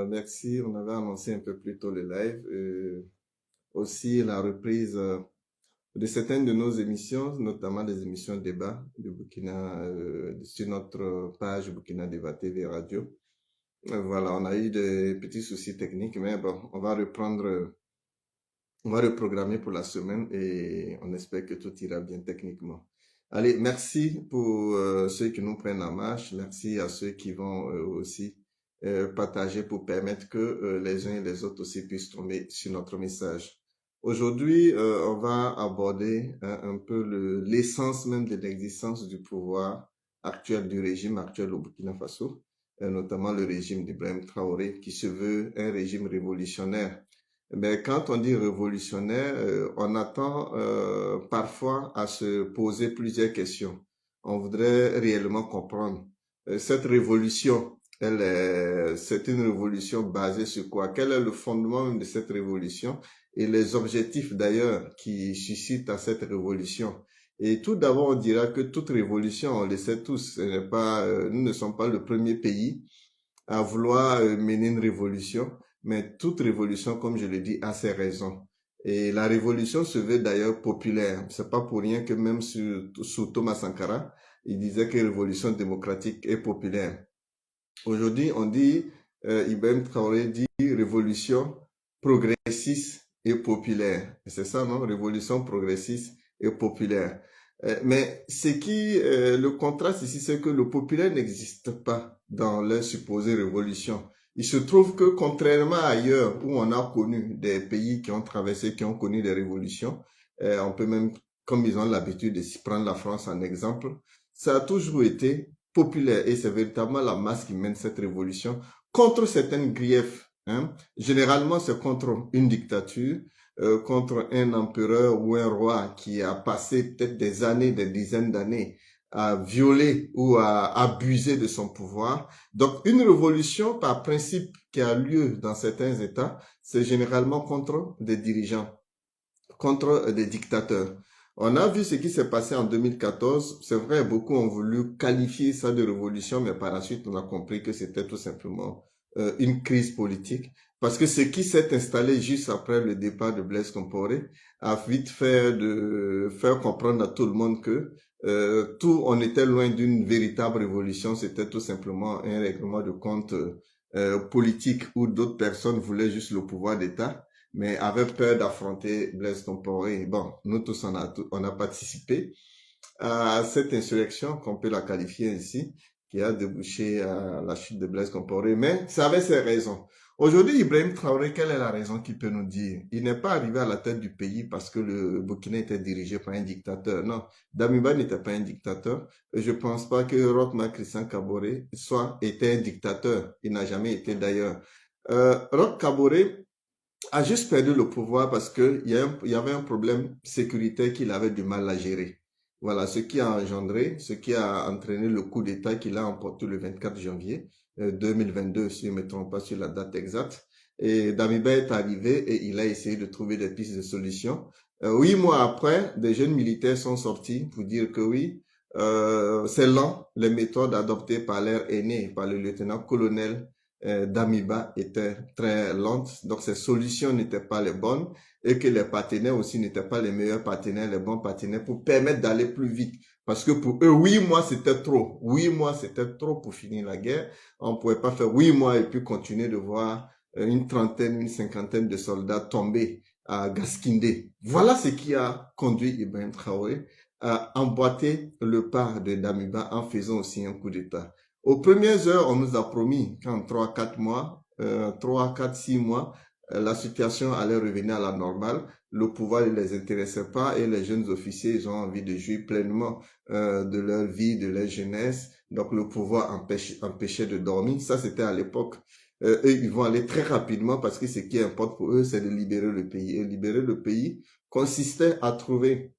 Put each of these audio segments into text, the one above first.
Merci. On avait annoncé un peu plus tôt le live. Aussi la reprise de certaines de nos émissions, notamment des émissions débat du Burkina sur notre page Burkina Débat TV Radio. Voilà, on a eu des petits soucis techniques, mais bon, on va reprogrammer pour la semaine et on espère que tout ira bien techniquement. Allez, merci pour ceux qui nous prennent en marche. Merci à ceux qui vont aussi partager pour permettre que les uns et les autres aussi puissent tomber sur notre message. Aujourd'hui, on va aborder un peu l'essence même de l'existence du pouvoir actuel, du régime actuel au Burkina Faso, notamment le régime d'Ibrahim Traoré, qui se veut un régime révolutionnaire. Mais quand on dit révolutionnaire, on attend parfois à se poser plusieurs questions. On voudrait réellement comprendre cette révolution. C'est une révolution basée sur quoi? Quel est le fondement même de cette révolution et les objectifs d'ailleurs qui suscitent à cette révolution? Et tout d'abord, on dira que toute révolution, on le sait tous, nous ne sommes pas le premier pays à vouloir mener une révolution. Mais toute révolution, comme je le dis, a ses raisons. Et la révolution se veut d'ailleurs populaire. C'est pas pour rien que même sous Thomas Sankara, il disait que révolution démocratique est populaire. Aujourd'hui, on dit, Ibrahim Traoré dit révolution progressiste et populaire. C'est ça, non? Révolution progressiste et populaire. Mais le contraste ici, c'est que le populaire n'existe pas dans la supposée révolution. Il se trouve que contrairement à ailleurs où on a connu des pays qui ont traversé, qui ont connu des révolutions, on peut même, comme ils ont l'habitude de s'y prendre la France en exemple, ça a toujours été populaire et c'est véritablement la masse qui mène cette révolution contre certains griefs. Hein. Généralement, c'est contre une dictature, contre un empereur ou un roi qui a passé peut-être des années, des dizaines d'années à violer ou à abuser de son pouvoir. Donc, une révolution, par principe, qui a lieu dans certains États, c'est généralement contre des dirigeants, contre des dictateurs. On a vu ce qui s'est passé en 2014. C'est vrai, beaucoup ont voulu qualifier ça de révolution, mais par la suite, on a compris que c'était tout simplement une crise politique. Parce que ce qui s'est installé juste après le départ de Blaise Compaoré a vite fait de faire comprendre à tout le monde que on était loin d'une véritable révolution. C'était tout simplement un règlement de compte politique où d'autres personnes voulaient juste le pouvoir d'État, mais avaient peur d'affronter Blaise Compaoré. Bon, nous tous, on a participé à cette insurrection, qu'on peut la qualifier ainsi, qui a débouché à la chute de Blaise Compaoré, mais ça avait ses raisons. Aujourd'hui, Ibrahim Traoré, quelle est la raison qu'il peut nous dire? Il n'est pas arrivé à la tête du pays parce que le Burkina était dirigé par un dictateur. Non, Damiba n'était pas un dictateur. Je pense pas que Roch Marc Christian Kaboré était un dictateur. Il n'a jamais été d'ailleurs. Roch Kaboré a juste perdu le pouvoir parce que il y avait un problème sécuritaire qu'il avait du mal à gérer. Voilà, ce qui a engendré, ce qui a entraîné le coup d'État qu'il a emporté le 24 janvier 2022, si je ne me trompe pas sur la date exacte. Et Damiba est arrivé et il a essayé de trouver des pistes de solutions. 8 mois après, des jeunes militaires sont sortis pour dire que oui, c'est lent, les méthodes adoptées par leur aîné, par le lieutenant-colonel Damiba étaient très lentes, donc ces solutions n'étaient pas les bonnes et que les partenaires aussi n'étaient pas les meilleurs partenaires, les bons partenaires pour permettre d'aller plus vite. Parce que pour eux, 8 mois, c'était trop. 8 mois, c'était trop pour finir la guerre. On ne pouvait pas faire 8 mois et puis continuer de voir une trentaine, une cinquantaine de soldats tomber à Gaskindé. Voilà ce qui a conduit Ibrahim Traoré à emboîter le pas de Damiba en faisant aussi un coup d'État. Aux premières heures, on nous a promis qu'en 3-4 mois, 3-4-6 mois, la situation allait revenir à la normale. Le pouvoir ne les intéressait pas et les jeunes officiers, ils ont envie de jouir pleinement de leur vie, de leur jeunesse. Donc le pouvoir empêchait de dormir. Ça, c'était à l'époque. Eux, ils vont aller très rapidement parce que ce qui importe pour eux, c'est de libérer le pays. Et libérer le pays consistait à trouver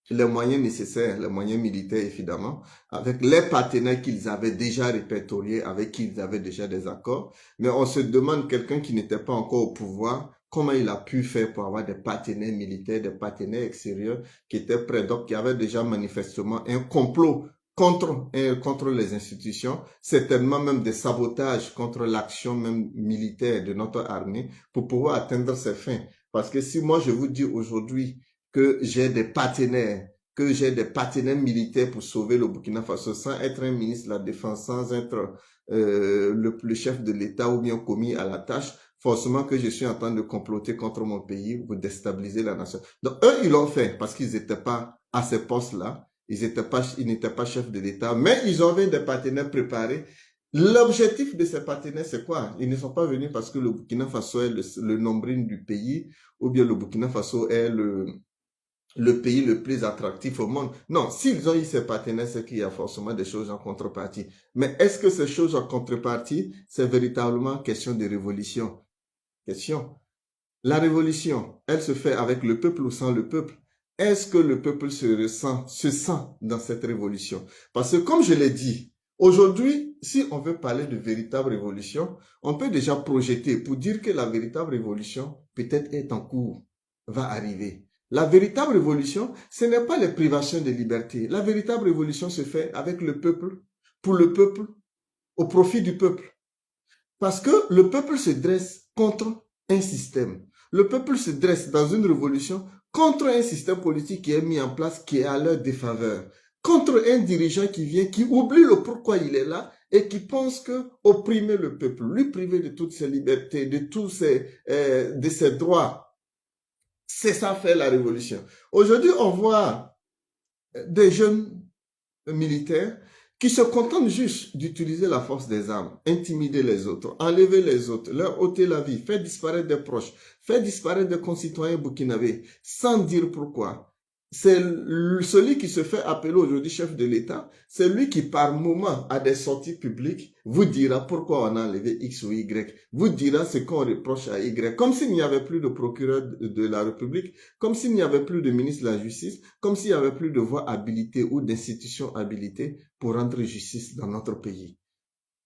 les moyens nécessaires, les moyens militaires évidemment, avec les partenaires qu'ils avaient déjà répertoriés, avec qui ils avaient déjà des accords. Mais on se demande, quelqu'un qui n'était pas encore au pouvoir, comment il a pu faire pour avoir des partenaires militaires, des partenaires extérieurs qui étaient prêts, donc qui avaient déjà manifestement un complot contre les institutions, certainement même des sabotages contre l'action même militaire de notre armée pour pouvoir atteindre ses fins. Parce que si moi je vous dis aujourd'hui que j'ai des partenaires militaires pour sauver le Burkina Faso sans être un ministre de la Défense, sans être le chef de l'État ou bien commis à la tâche, forcément que je suis en train de comploter contre mon pays pour déstabiliser la nation. Donc eux, ils l'ont fait parce qu'ils n'étaient pas à ces postes-là. Ils n'étaient pas chefs de l'État, mais ils avaient des partenaires préparés. L'objectif de ces partenaires, c'est quoi? Ils ne sont pas venus parce que le Burkina Faso est le nombril du pays, ou bien le Burkina Faso est le pays le plus attractif au monde. Non, s'ils ont eu ces partenaires, c'est qu'il y a forcément des choses en contrepartie. Mais est-ce que ces choses en contrepartie, c'est véritablement question de révolution? Question. La révolution, elle se fait avec le peuple ou sans le peuple? Est-ce que le peuple se sent dans cette révolution? Parce que comme je l'ai dit, aujourd'hui, si on veut parler de véritable révolution, on peut déjà projeter pour dire que la véritable révolution peut-être est en cours, va arriver. La véritable révolution, ce n'est pas les privations de liberté. La véritable révolution se fait avec le peuple, pour le peuple, au profit du peuple. Parce que le peuple se dresse contre un système. Le peuple se dresse dans une révolution contre un système politique qui est mis en place, qui est à leur défaveur. Contre un dirigeant qui vient, qui oublie le pourquoi il est là et qui pense que opprimer le peuple, lui priver de toutes ses libertés, de tous ses droits, c'est ça faire la révolution. Aujourd'hui, on voit des jeunes militaires qui se contentent juste d'utiliser la force des armes, intimider les autres, enlever les autres, leur ôter la vie, faire disparaître des proches, faire disparaître des concitoyens burkinabés, sans dire pourquoi. C'est celui qui se fait appeler aujourd'hui chef de l'État, c'est lui qui par moment à des sorties publiques vous dira pourquoi on a enlevé X ou Y, vous dira ce qu'on reproche à Y, comme s'il n'y avait plus de procureur de la République, comme s'il n'y avait plus de ministre de la Justice, comme s'il n'y avait plus de voix habilitées ou d'institutions habilitées pour rendre justice dans notre pays.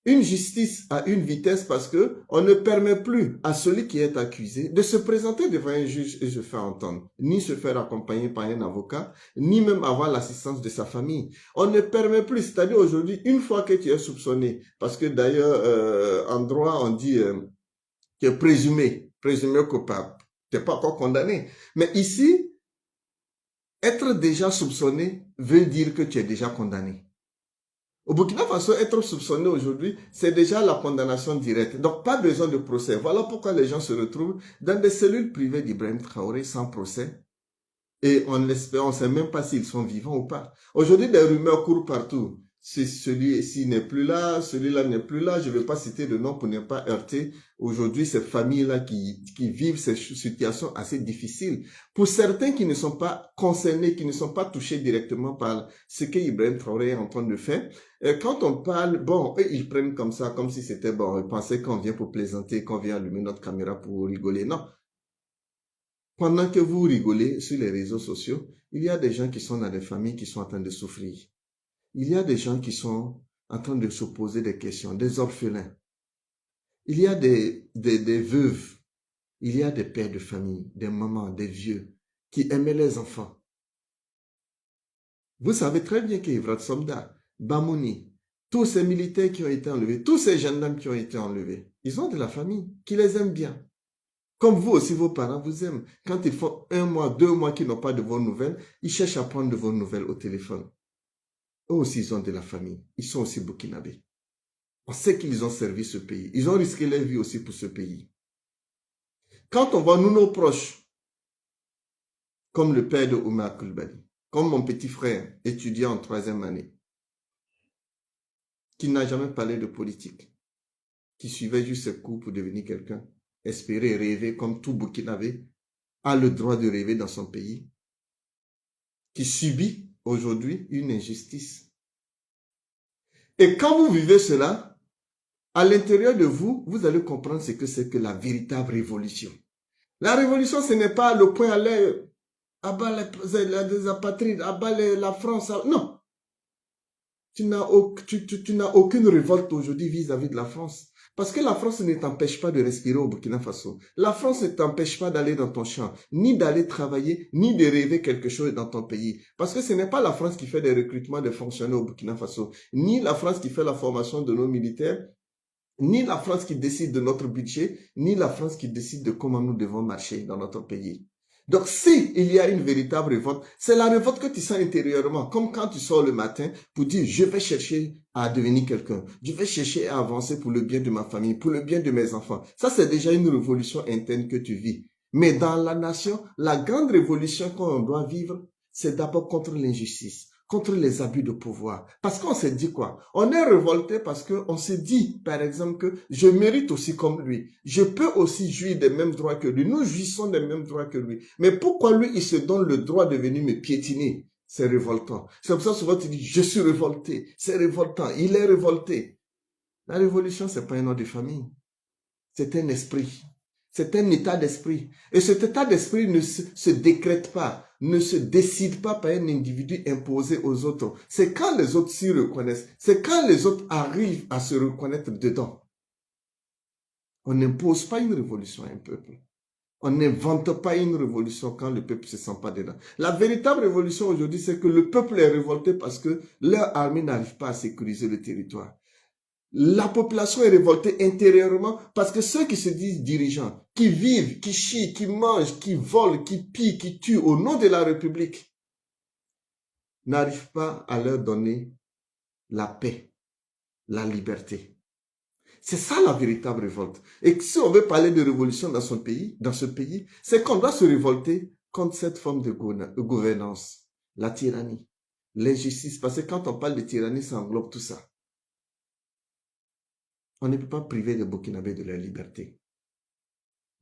Une justice à une vitesse parce que on ne permet plus à celui qui est accusé de se présenter devant un juge et se faire entendre, ni se faire accompagner par un avocat, ni même avoir l'assistance de sa famille. On ne permet plus, c'est-à-dire aujourd'hui, une fois que tu es soupçonné, parce que d'ailleurs, en droit, on dit que présumé coupable, tu n'es pas encore condamné. Mais ici, être déjà soupçonné veut dire que tu es déjà condamné. Au Burkina Faso, être soupçonné aujourd'hui, c'est déjà la condamnation directe. Donc, pas besoin de procès. Voilà pourquoi les gens se retrouvent dans des cellules privées d'Ibrahim Traoré sans procès. Et on ne sait même pas s'ils sont vivants ou pas. Aujourd'hui, des rumeurs courent partout. Si celui-ci n'est plus là, celui-là n'est plus là, je ne vais pas citer de nom pour ne pas heurter aujourd'hui ces familles-là qui vivent ces situations assez difficiles. Pour certains qui ne sont pas concernés, qui ne sont pas touchés directement par ce qu'Ibrahim Traoré est en train de faire, quand on parle, bon, eux, ils prennent comme ça, comme si c'était bon, ils pensaient qu'on vient pour plaisanter, qu'on vient allumer notre caméra pour rigoler. Non. Pendant que vous rigolez sur les réseaux sociaux, il y a des gens qui sont dans des familles qui sont en train de souffrir. Il y a des gens qui sont en train de se poser des questions, des orphelins. Il y a des veuves. Il y a des pères de famille, des mamans, des vieux qui aimaient les enfants. Vous savez très bien qu'Ivrat Somda, Bamouni, tous ces militaires qui ont été enlevés, tous ces gendarmes qui ont été enlevés, ils ont de la famille qui les aime bien. Comme vous aussi, vos parents vous aiment. Quand ils font 1 mois, 2 mois qu'ils n'ont pas de vos nouvelles, ils cherchent à prendre de vos nouvelles au téléphone. Eux aussi, ils ont de la famille. Ils sont aussi burkinabés. On sait qu'ils ont servi ce pays. Ils ont risqué leur vie aussi pour ce pays. Quand on voit nous, nos proches, comme le père de Oumar Coulibaly, comme mon petit frère, étudiant en 3e année, qui n'a jamais parlé de politique, qui suivait juste ses cours pour devenir quelqu'un, espérer, rêver comme tout Burkinabé, a le droit de rêver dans son pays, qui subit aujourd'hui une injustice. Et quand vous vivez cela, à l'intérieur de vous, vous allez comprendre ce que c'est que la véritable révolution. La révolution, ce n'est pas le point à l'air, abat les apatrides, abat la France. Non. Tu n'as aucune révolte aujourd'hui vis-à-vis de la France. Parce que la France ne t'empêche pas de respirer au Burkina Faso. La France ne t'empêche pas d'aller dans ton champ, ni d'aller travailler, ni de rêver quelque chose dans ton pays. Parce que ce n'est pas la France qui fait des recrutements de fonctionnaires au Burkina Faso, ni la France qui fait la formation de nos militaires, ni la France qui décide de notre budget, ni la France qui décide de comment nous devons marcher dans notre pays. Donc, si il y a une véritable révolte, c'est la révolte que tu sens intérieurement, comme quand tu sors le matin pour dire, je vais chercher à devenir quelqu'un, je vais chercher à avancer pour le bien de ma famille, pour le bien de mes enfants. Ça, c'est déjà une révolution interne que tu vis. Mais dans la nation, la grande révolution qu'on doit vivre, c'est d'abord contre l'injustice, contre les abus de pouvoir. Parce qu'on s'est dit quoi? On est révolté parce qu'on s'est dit, par exemple, que je mérite aussi comme lui. Je peux aussi jouir des mêmes droits que lui. Nous jouissons des mêmes droits que lui. Mais pourquoi lui, il se donne le droit de venir me piétiner? C'est révoltant. C'est pour ça souvent tu dis, je suis révolté. C'est révoltant. Il est révolté. La révolution, c'est pas un nom de famille. C'est un esprit. C'est un état d'esprit. Et cet état d'esprit ne se décrète pas, ne se décide pas par un individu imposé aux autres. C'est quand les autres s'y reconnaissent. C'est quand les autres arrivent à se reconnaître dedans. On n'impose pas une révolution à un peuple. On n'invente pas une révolution quand le peuple ne se sent pas dedans. La véritable révolution aujourd'hui, c'est que le peuple est révolté parce que leur armée n'arrive pas à sécuriser le territoire. La population est révoltée intérieurement parce que ceux qui se disent dirigeants, qui vivent, qui chient, qui mangent, qui volent, qui pillent, qui tuent au nom de la République, n'arrivent pas à leur donner la paix, la liberté. C'est ça la véritable révolte. Et si on veut parler de révolution dans ce pays, c'est qu'on doit se révolter contre cette forme de gouvernance, la tyrannie, l'injustice. Parce que quand on parle de tyrannie, ça englobe tout ça. On ne peut pas priver les Burkinabés de leur liberté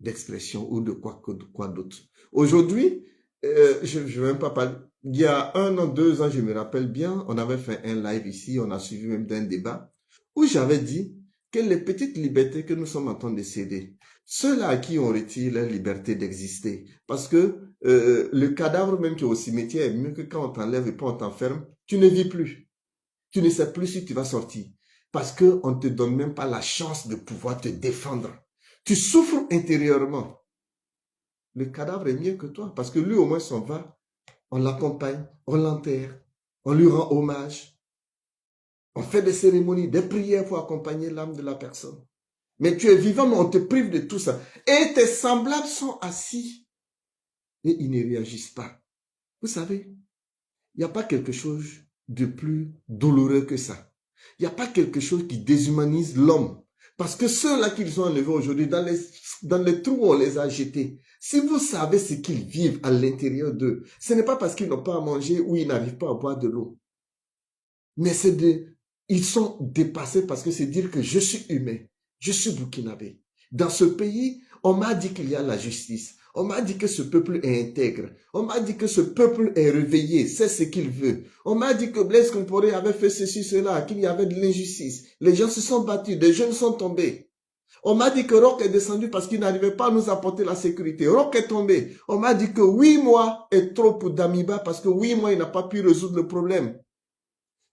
d'expression ou de quoi d'autre. Aujourd'hui, je ne vais même pas parler. Il y a 1 an, 2 ans, je me rappelle bien, on avait fait un live ici, on a suivi même d'un débat, où j'avais dit que les petites libertés que nous sommes en train de céder, ceux-là à qui on retire leur liberté d'exister, parce que le cadavre même qui est au cimetière est mieux que quand on t'enlève et pas on t'enferme, tu ne vis plus. Tu ne sais plus si tu vas sortir. Parce qu'on ne te donne même pas la chance de pouvoir te défendre. Tu souffres intérieurement. Le cadavre est mieux que toi. Parce que lui, au moins, s'en va. On l'accompagne, on l'enterre, on lui rend hommage. On fait des cérémonies, des prières pour accompagner l'âme de la personne. Mais tu es vivant, mais on te prive de tout ça. Et tes semblables sont assis. Et ils ne réagissent pas. Vous savez, il n'y a pas quelque chose de plus douloureux que ça. Il n'y a pas quelque chose qui déshumanise l'homme. Parce que ceux-là qu'ils ont enlevés aujourd'hui, dans les trous où on les a jetés, si vous savez ce qu'ils vivent à l'intérieur d'eux, ce n'est pas parce qu'ils n'ont pas à manger ou ils n'arrivent pas à boire de l'eau. Mais ils sont dépassés parce que c'est dire que je suis humain, je suis burkinabé. Dans ce pays, on m'a dit qu'il y a la justice. On m'a dit que ce peuple est intègre. On m'a dit que ce peuple est réveillé, c'est ce qu'il veut. On m'a dit que Blaise Compaoré avait fait ceci, cela, qu'il y avait de l'injustice. Les gens se sont battus, des jeunes sont tombés. On m'a dit que Roch est descendu parce qu'il n'arrivait pas à nous apporter la sécurité. Roch est tombé. On m'a dit que 8 mois est trop pour Damiba parce que 8 mois, il n'a pas pu résoudre le problème.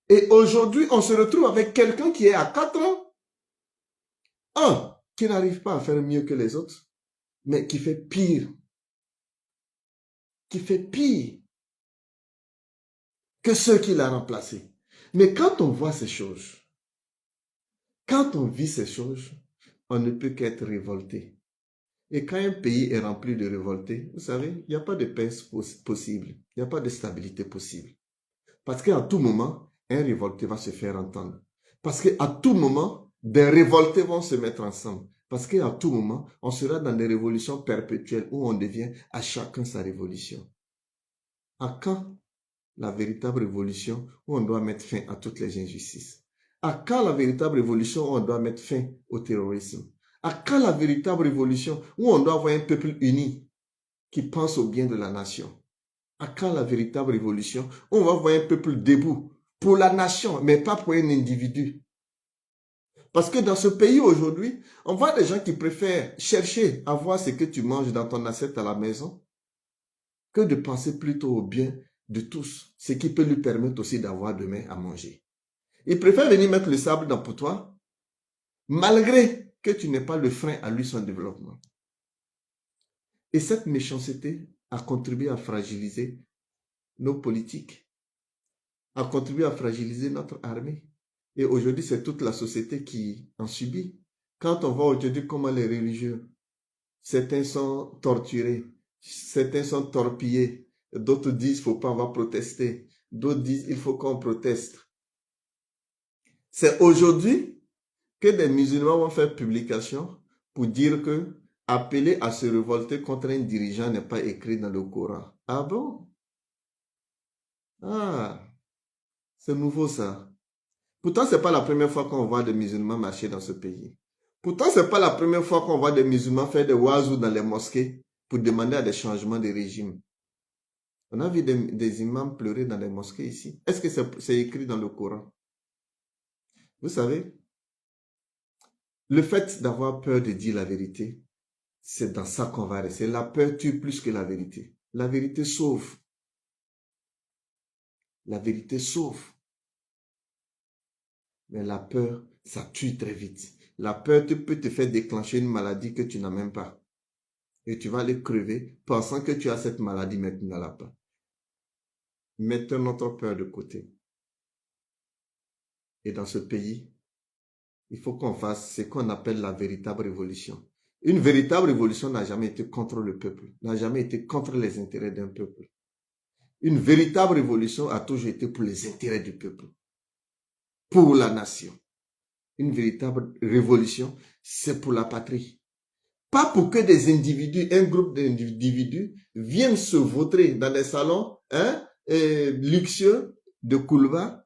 Et aujourd'hui, on se retrouve avec quelqu'un qui est à 4 ans. Un, qui n'arrive pas à faire mieux que les autres, mais qui fait pire. Qui fait pire que ceux qui l'ont remplacé. Mais quand on voit ces choses, quand on vit ces choses, on ne peut qu'être révolté. Et quand un pays est rempli de révoltés, vous savez, il n'y a pas de paix possible. Il n'y a pas de stabilité possible. Parce qu'à tout moment, un révolté va se faire entendre. Parce qu'à tout moment, des révoltés vont se mettre ensemble. Parce qu'à tout moment, on sera dans des révolutions perpétuelles où on devient à chacun sa révolution. À quand la véritable révolution où on doit mettre fin à toutes les injustices? À quand la véritable révolution où on doit mettre fin au terrorisme? À quand la véritable révolution où on doit avoir un peuple uni qui pense au bien de la nation? À quand la véritable révolution où on va avoir un peuple debout pour la nation, mais pas pour un individu? Parce que dans ce pays aujourd'hui, on voit des gens qui préfèrent chercher à voir ce que tu manges dans ton assiette à la maison que de penser plutôt au bien de tous, ce qui peut lui permettre aussi d'avoir demain à manger. Ils préfèrent venir mettre le sable dans pour toi, malgré que tu n'es pas le frein à lui, son développement. Et cette méchanceté a contribué à fragiliser nos politiques, a contribué à fragiliser notre armée. Et aujourd'hui, c'est toute la société qui en subit. Quand on voit aujourd'hui comment les religieux, certains sont torturés, certains sont torpillés, d'autres disent qu'il ne faut pas avoir protesté, d'autres disent il faut qu'on proteste. C'est aujourd'hui que des musulmans vont faire publication pour dire que appeler à se révolter contre un dirigeant n'est pas écrit dans le Coran. Ah bon? Ah, c'est nouveau ça. Pourtant, ce n'est pas la première fois qu'on voit des musulmans marcher dans ce pays. Pourtant, ce n'est pas la première fois qu'on voit des musulmans faire des wazous dans les mosquées pour demander à des changements de régime. On a vu des imams pleurer dans les mosquées ici. Est-ce que c'est écrit dans le Coran? Vous savez, le fait d'avoir peur de dire la vérité, c'est dans ça qu'on va rester. La peur tue plus que la vérité. La vérité sauve. La vérité sauve. Mais la peur, ça tue très vite. La peur peut te faire déclencher une maladie que tu n'as même pas. Et tu vas aller crever pensant que tu as cette maladie, mais tu n'en as pas. Mettons notre peur de côté. Et dans ce pays, il faut qu'on fasse ce qu'on appelle la véritable révolution. Une véritable révolution n'a jamais été contre le peuple, n'a jamais été contre les intérêts d'un peuple. Une véritable révolution a toujours été pour les intérêts du peuple, pour la nation. Une véritable révolution, c'est pour la patrie. Pas pour que des individus, un groupe d'individus viennent se vautrer dans des salons luxueux de Koulva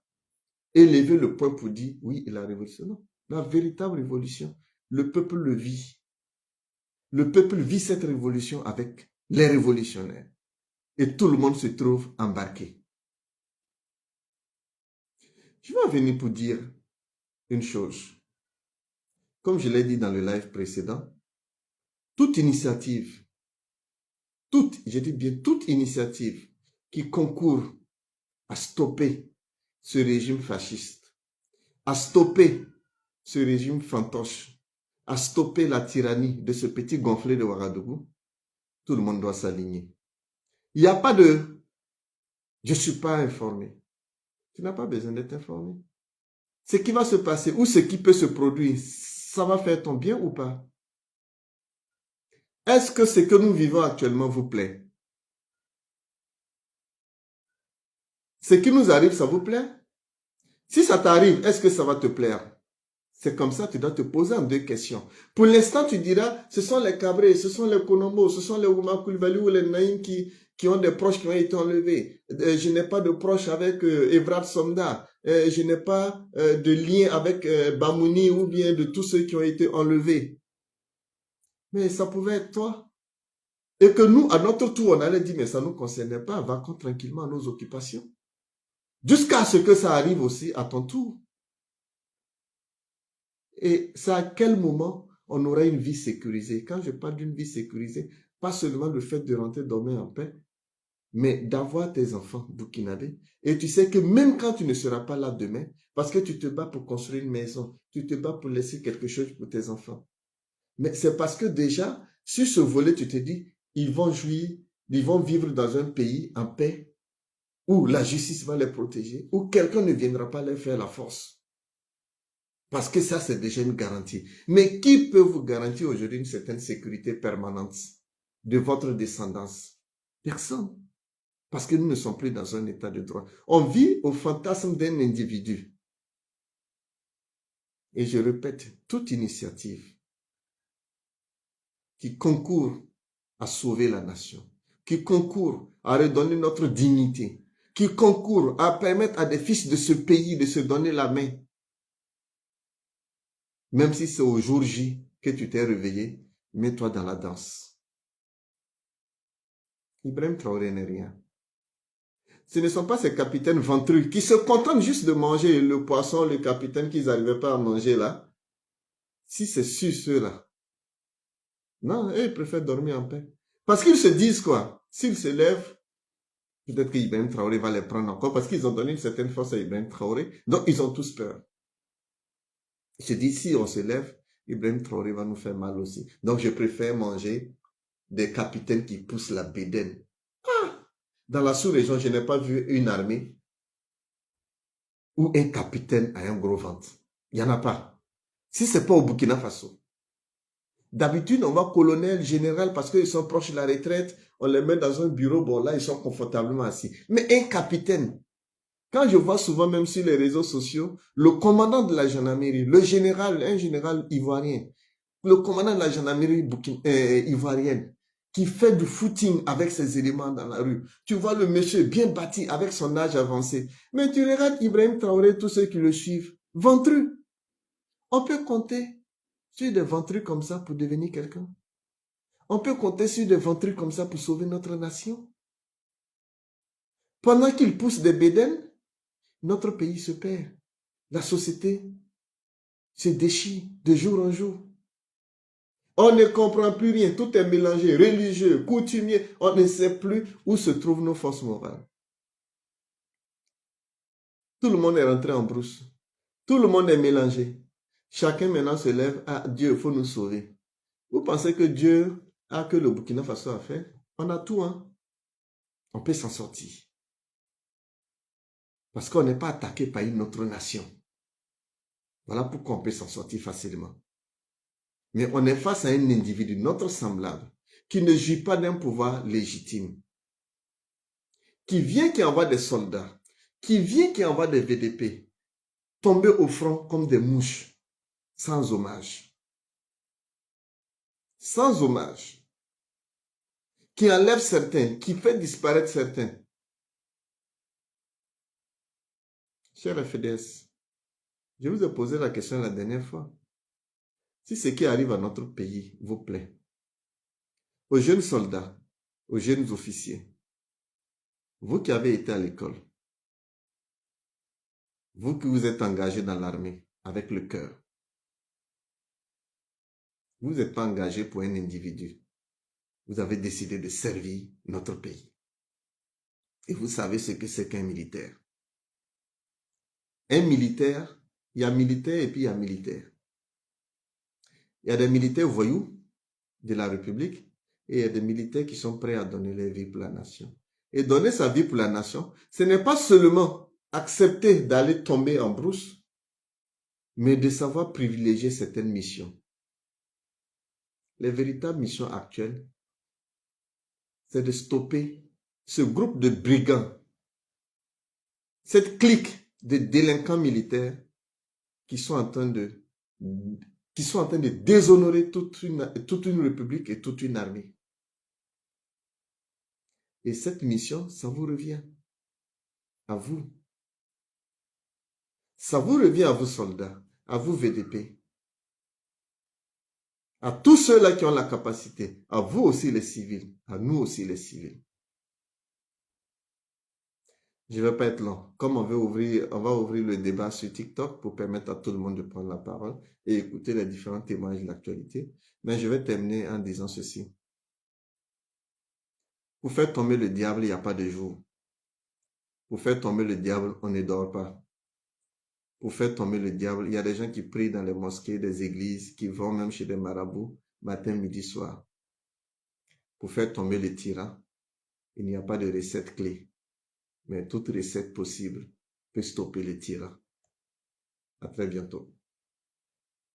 et lever le poing pour dire oui, la révolution. Non, la véritable révolution, le peuple le vit. Le peuple vit cette révolution avec les révolutionnaires. Et tout le monde se trouve embarqué. Je vais venir pour dire une chose. Comme je l'ai dit dans le live précédent, toute initiative, je dis bien toute initiative qui concourt à stopper ce régime fasciste, à stopper ce régime fantoche, à stopper la tyrannie de ce petit gonflé de Ouagadougou, tout le monde doit s'aligner. Il n'y a pas de « je ne suis pas informé ». Tu n'as pas besoin d'être informé. Ce qui va se passer ou ce qui peut se produire, ça va faire ton bien ou pas? Est-ce que ce que nous vivons actuellement vous plaît? Ce qui nous arrive, ça vous plaît? Si ça t'arrive, est-ce que ça va te plaire? C'est comme ça, tu dois te poser en deux questions. Pour l'instant, tu diras, ce sont les Cabrés, ce sont les Konombo, ce sont les Ouma Koulibaly ou les Naïm qui ont des proches qui ont été enlevés. Je n'ai pas de proches avec Evrard Somda. Je n'ai pas de lien avec Bamouni ou bien de tous ceux qui ont été enlevés. Mais ça pouvait être toi. Et que nous, à notre tour, on allait dire, mais ça ne nous concernait pas, va tranquillement à nos occupations. Jusqu'à ce que ça arrive aussi à ton tour. Et c'est à quel moment on aura une vie sécurisée? Quand je parle d'une vie sécurisée, pas seulement le fait de rentrer dormir en paix, mais d'avoir tes enfants burkinabés. Et tu sais que même quand tu ne seras pas là demain, parce que tu te bats pour construire une maison, tu te bats pour laisser quelque chose pour tes enfants. Mais c'est parce que déjà, sur ce volet, tu te dis, ils vont jouir, ils vont vivre dans un pays en paix, où la justice va les protéger, où quelqu'un ne viendra pas leur faire la force. Parce que ça, c'est déjà une garantie. Mais qui peut vous garantir aujourd'hui une certaine sécurité permanente de votre descendance? Personne. Parce que nous ne sommes plus dans un état de droit. On vit au fantasme d'un individu. Et je répète, toute initiative qui concourt à sauver la nation, qui concourt à redonner notre dignité, qui concourt à permettre à des fils de ce pays de se donner la main, même si c'est au jour J que tu t'es réveillé, mets-toi dans la danse. Ibrahim Traoré n'est rien. Ce ne sont pas ces capitaines ventrus qui se contentent juste de manger le poisson, le capitaine qu'ils n'arrivaient pas à manger là. Si c'est sur ceux-là. Non, eux, ils préfèrent dormir en paix. Parce qu'ils se disent quoi? S'ils se lèvent, peut-être qu'Ibrahim Traoré va les prendre encore parce qu'ils ont donné une certaine force à Ibrahim Traoré. Donc, ils ont tous peur. Ils se disent, si on se lève, Ibrahim Traoré va nous faire mal aussi. Donc, je préfère manger des capitaines qui poussent la bédaine. Ah! Dans la sous-région, je n'ai pas vu une armée où un capitaine a un gros ventre. Il n'y en a pas. Si ce n'est pas au Burkina Faso. D'habitude, on va colonel, général, parce qu'ils sont proches de la retraite, on les met dans un bureau, bon là, ils sont confortablement assis. Mais un capitaine, quand je vois souvent même sur les réseaux sociaux, le commandant de la gendarmerie, le général, un général ivoirien, le commandant de la gendarmerie ivoirienne, qui fait du footing avec ses éléments dans la rue. Tu vois le monsieur bien bâti avec son âge avancé. Mais tu regardes Ibrahim Traoré, tous ceux qui le suivent, ventrus. On peut compter sur des ventrus comme ça pour devenir quelqu'un. On peut compter sur des ventrus comme ça pour sauver notre nation. Pendant qu'ils poussent des bédaines, notre pays se perd. La société se déchire de jour en jour. On ne comprend plus rien. Tout est mélangé. Religieux, coutumier. On ne sait plus où se trouvent nos forces morales. Tout le monde est rentré en brousse. Tout le monde est mélangé. Chacun maintenant se lève. Ah, Dieu, il faut nous sauver. Vous pensez que Dieu a que le Burkina Faso à faire? On a tout, hein. On peut s'en sortir. Parce qu'on n'est pas attaqué par une autre nation. Voilà pourquoi on peut s'en sortir facilement. Mais on est face à un individu, notre semblable, qui ne jouit pas d'un pouvoir légitime, qui vient, qui envoie des soldats, qui vient, qui envoie des VDP, tomber au front comme des mouches, sans hommage. Sans hommage. Qui enlève certains, qui fait disparaître certains. Cher FDS, je vous ai posé la question la dernière fois. Si ce qui arrive à notre pays vous plaît, aux jeunes soldats, aux jeunes officiers, vous qui avez été à l'école, vous qui vous êtes engagés dans l'armée avec le cœur, vous n'êtes pas engagé pour un individu. Vous avez décidé de servir notre pays. Et vous savez ce que c'est qu'un militaire. Un militaire, il y a militaire et puis il y a militaire. Il y a des militaires voyous de la République et il y a des militaires qui sont prêts à donner leur vie pour la nation. Et donner sa vie pour la nation, ce n'est pas seulement accepter d'aller tomber en brousse, mais de savoir privilégier certaines missions. Les véritables missions actuelles, c'est de stopper ce groupe de brigands, cette clique de délinquants militaires qui sont en train de déshonorer toute une république et toute une armée. Et cette mission, ça vous revient à vous. Ça vous revient à vous soldats, à vous VDP, à tous ceux-là qui ont la capacité, à vous aussi les civils, à nous aussi les civils. Je ne vais pas être long. Comme on va ouvrir le débat sur TikTok pour permettre à tout le monde de prendre la parole et écouter les différents témoignages de l'actualité. Mais je vais terminer en disant ceci. Pour faire tomber le diable, il n'y a pas de jour. Pour faire tomber le diable, on ne dort pas. Pour faire tomber le diable, il y a des gens qui prient dans les mosquées, des églises, qui vont même chez des marabouts, matin, midi, soir. Pour faire tomber le tyran, il n'y a pas de recette clé. Mais toute recette possible peut stopper le tyran. À très bientôt.